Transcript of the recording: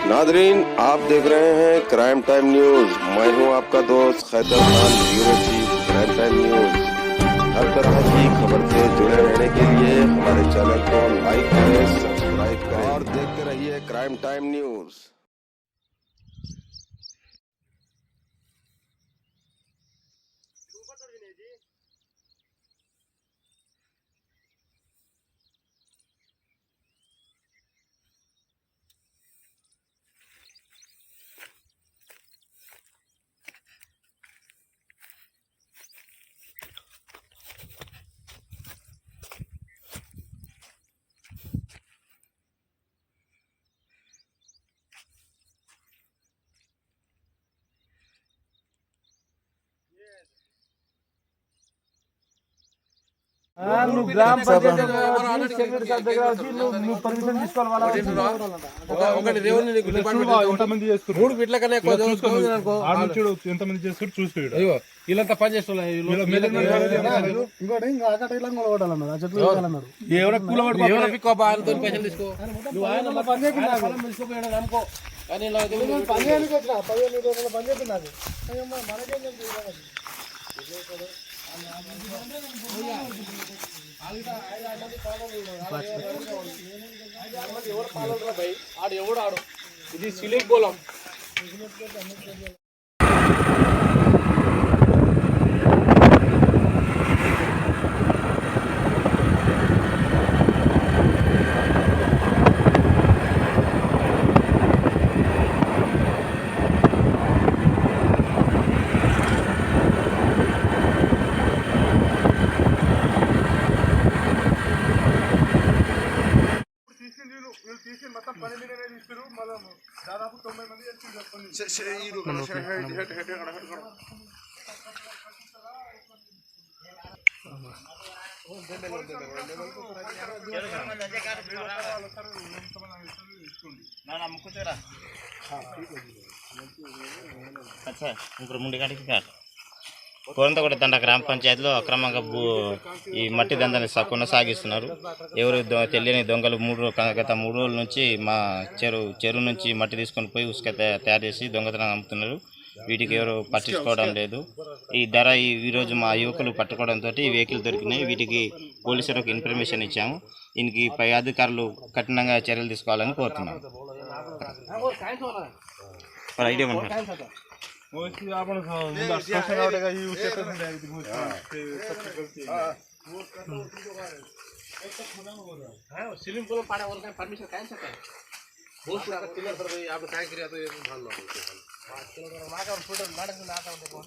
Nadreen, आप देख रहे हैं क्राइम टाइम न्यूज। मैं हूं आपका दोस्त Khaitar Khan, bureau chief crime time news. हर तरह की खबर से जुड़े रहने के लिए हमारे चैनल को लाइक करें, सब्सक्राइब करें और देखते रहिए क्राइम टाइम न्यूज। గ్రామ పంచాయతీ నువ్వు పర్మిషన్ తీసుకోవాలి. మూడు బిడ్ల కన్నా ఎక్కువ చూడు ఎంతమంది చేస్తారు చూసుకోడు. వీళ్ళంతా పని చేస్తున్నారు. పైసలు తీసుకో అనుకో కానీ ఆడు ఎవడు ఆడు ఇది సిలింగ్ పొలం. మొత్తం 10 మీటర్లే తీసుకురు. మళ్ళీ దాదాపు 90 మంది కోరంతగూడ దండ గ్రామ పంచాయతీలో అక్రమంగా ఈ మట్టి దందాన్ని కొనసాగిస్తున్నారు. ఎవరు తెలియని దొంగలు గత 3 రోజుల నుంచి మా చెరువు నుంచి మట్టి తీసుకొని పోయి ఉసుక తయారు చేసి దొంగతనం అమ్ముతున్నారు. వీటికి ఎవరు పట్టించుకోవడం లేదు. ఈ ధర ఈరోజు మా యువకులు పట్టుకోవడంతో ఈ వెహికల్ దొరికినాయి. వీటికి పోలీసులకు ఇన్ఫర్మేషన్ ఇచ్చాము. దీనికి పై అధికారులు కఠినంగా చర్యలు తీసుకోవాలని కోరుతున్నాము. ఐడియా सिलिंग पोल पाड़ा और परमिशन काहे सकता है बहुत पूरा क्लियर कर दे आप काय करिया तो ये भाल लो माका फोटो नाटक नाटक देखो